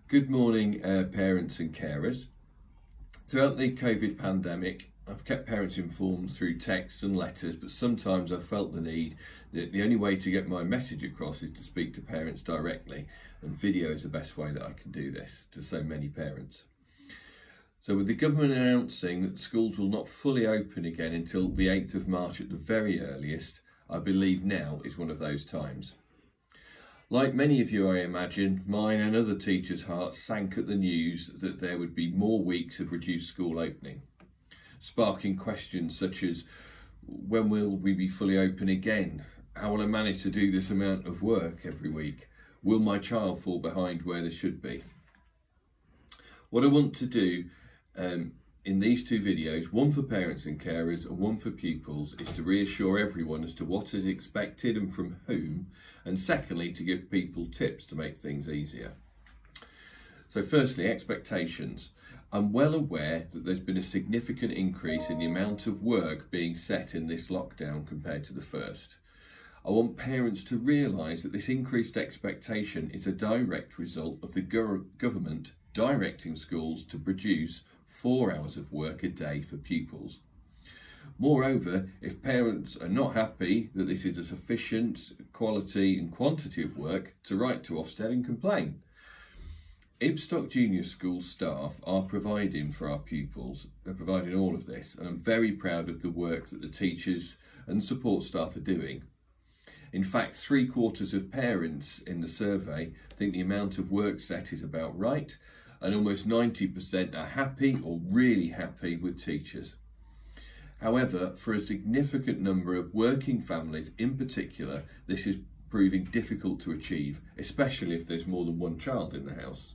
Good morning, parents and carers. Throughout the COVID pandemic, I've kept parents informed through texts and letters, but sometimes I've felt the need that the only way to get my message across is to speak to parents directly, and video is the best way that I can do this to so many parents. So with the government announcing that schools will not fully open again until the 8th of March at the very earliest, I believe now is one of those times. Like many of you, I imagine, mine and other teachers' hearts sank at the news that there would be more weeks of reduced school opening, sparking questions such as, when will we be fully open again? How will I manage to do this amount of work every week? Will my child fall behind where they should be? What I want to do in these two videos, one for parents and carers and one for pupils, is to reassure everyone as to what is expected and from whom, and secondly to give people tips to make things easier. So firstly, expectations. I'm well aware that there's been a significant increase in the amount of work being set in this lockdown compared to the first. I want parents to realise that this increased expectation is a direct result of the government directing schools to produce 4 hours of work a day for pupils. Moreover, if parents are not happy that this is a sufficient quality and quantity of work, to write to Ofsted and complain. Ibstock Junior School staff are providing for our pupils. They're providing all of this, and I'm very proud of the work that the teachers and support staff are doing. In fact, 3/4 of parents in the survey think the amount of work set is about right, and almost 90% are happy or really happy with teachers. However, for a significant number of working families in particular, this is proving difficult to achieve, especially if there's more than one child in the house.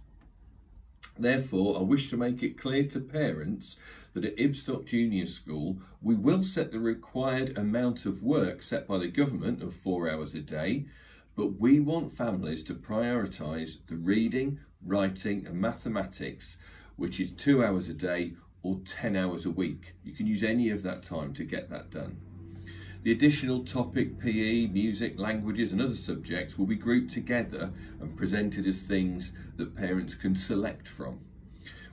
Therefore, I wish to make it clear to parents that at Ibstock Junior School, we will set the required amount of work set by the government of 4 hours a day, but we want families to prioritise the reading, writing and mathematics, which is 2 hours a day or 10 hours a week. You can use any of that time to get that done. The additional topic, PE, music, languages and other subjects will be grouped together and presented as things that parents can select from.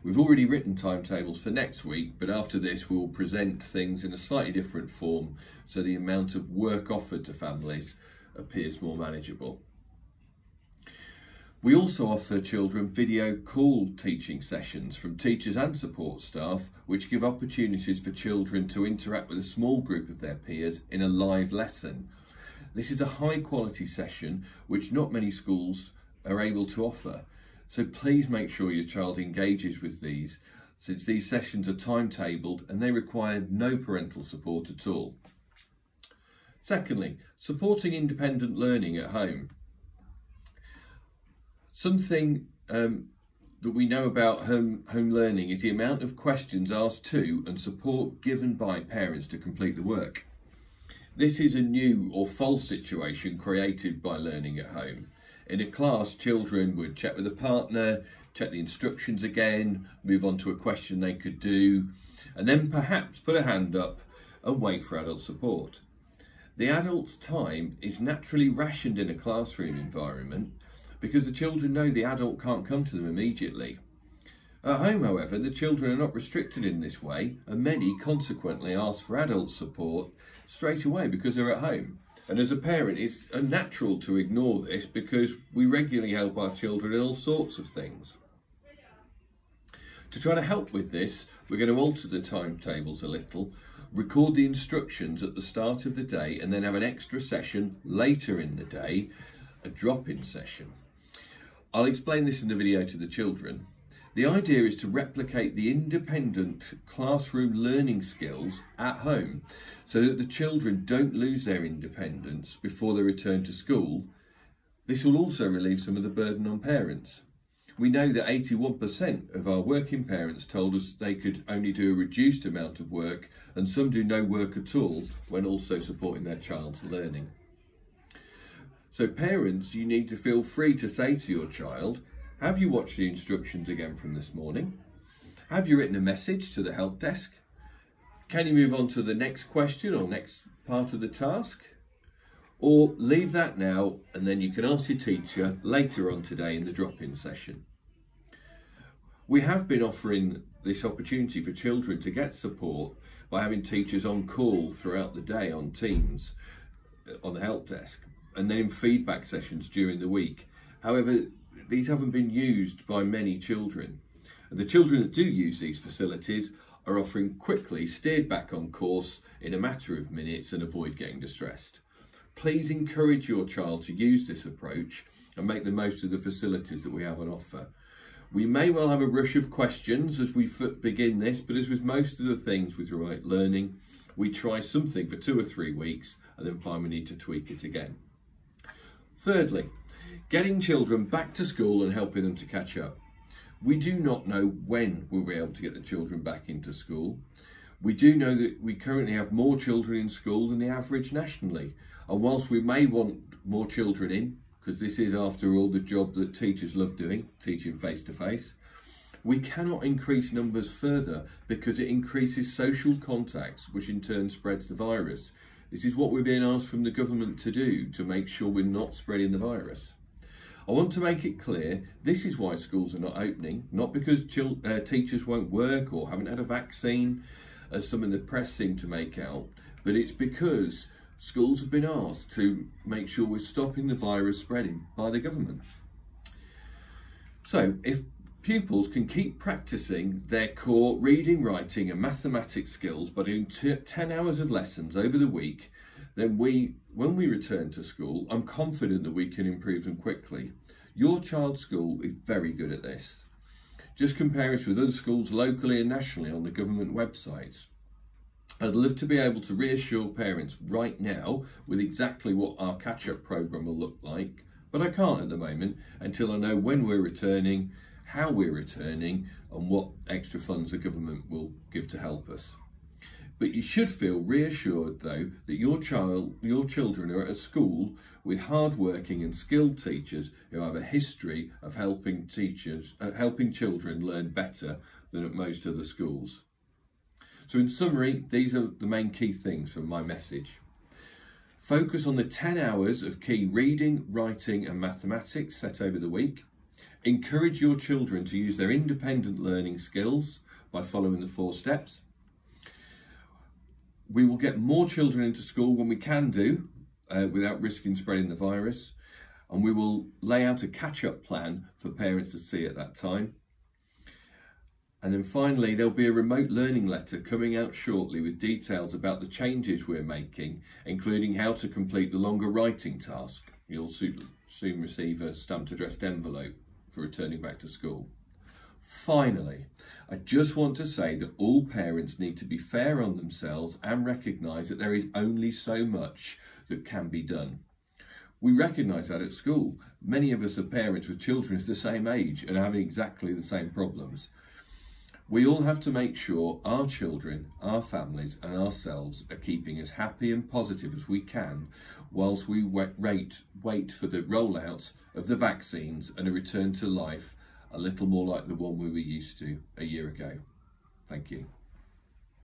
We've already written timetables for next week, but after this we will present things in a slightly different form so the amount of work offered to families appears more manageable. We also offer children video call teaching sessions from teachers and support staff, which give opportunities for children to interact with a small group of their peers in a live lesson. This is a high quality session which not many schools are able to offer. So please make sure your child engages with these, since these sessions are timetabled and they require no parental support at all. Secondly, supporting independent learning at home. Something that we know about home learning is the amount of questions asked to and support given by parents to complete the work. This is a new or false situation created by learning at home. In a class, children would check with a partner, check the instructions again, move on to a question they could do, and then perhaps put a hand up and wait for adult support. The adult's time is naturally rationed in a classroom environment because the children know the adult can't come to them immediately. At home, however, the children are not restricted in this way, and many consequently ask for adult support straight away because they're at home. And as a parent, it's unnatural to ignore this because we regularly help our children in all sorts of things. To try to help with this, we're going to alter the timetables a little, record the instructions at the start of the day, and then have an extra session later in the day, a drop-in session. I'll explain this in the video to the children. The idea is to replicate the independent classroom learning skills at home so that the children don't lose their independence before they return to school. This will also relieve some of the burden on parents. We know that 81% of our working parents told us they could only do a reduced amount of work, and some do no work at all when also supporting their child's learning. So parents, you need to feel free to say to your child, have you watched the instructions again from this morning? Have you written a message to the help desk? Can you move on to the next question or next part of the task? Or leave that now and then you can ask your teacher later on today in the drop-in session. We have been offering this opportunity for children to get support by having teachers on call throughout the day on Teams, on the help desk, and then in feedback sessions during the week. However, these haven't been used by many children. And the children that do use these facilities are often quickly steered back on course in a matter of minutes and avoid getting distressed. Please encourage your child to use this approach and make the most of the facilities that we have on offer. We may well have a rush of questions as we begin this, but as with most of the things with remote learning, we try something for 2 or 3 weeks and then find we need to tweak it again. Thirdly, getting children back to school and helping them to catch up. We do not know when we'll be able to get the children back into school. We do know that we currently have more children in school than the average nationally. And whilst we may want more children in, because this is after all the job that teachers love doing, teaching face to face, we cannot increase numbers further because it increases social contacts, which in turn spreads the virus. This is what we're being asked from the government to do, to make sure we're not spreading the virus. I want to make it clear, this is why schools are not opening, not because teachers won't work or haven't had a vaccine, as some in the press seem to make out, but it's because schools have been asked to make sure we're stopping the virus spreading by the government. So if pupils can keep practicing their core reading, writing and mathematics skills by doing 10 hours of lessons over the week, then when we return to school, I'm confident that we can improve them quickly. Your child's school is very good at this. Just compare us with other schools locally and nationally on the government websites. I'd love to be able to reassure parents right now with exactly what our catch-up programme will look like, but I can't at the moment until I know when we're returning, how we're returning and what extra funds the government will give to help us. But you should feel reassured though that your children are at a school with hard-working and skilled teachers who have a history of helping children learn better than at most other schools. So in summary, these are the main key things from my message. Focus on the 10 hours of key reading, writing and mathematics set over the week. Encourage your children to use their independent learning skills by following the 4 steps. We will get more children into school when we can do, without risking spreading the virus. And we will lay out a catch-up plan for parents to see at that time. And then finally, there'll be a remote learning letter coming out shortly with details about the changes we're making, including how to complete the longer writing task. You'll soon receive a stamped addressed envelope for returning back to school. Finally, I just want to say that all parents need to be fair on themselves and recognise that there is only so much that can be done. We recognise that at school. Many of us are parents with children of the same age and having exactly the same problems. We all have to make sure our children, our families and ourselves are keeping as happy and positive as we can whilst we wait for the rollout of the vaccines and a return to life a little more like the one we were used to a year ago. Thank you.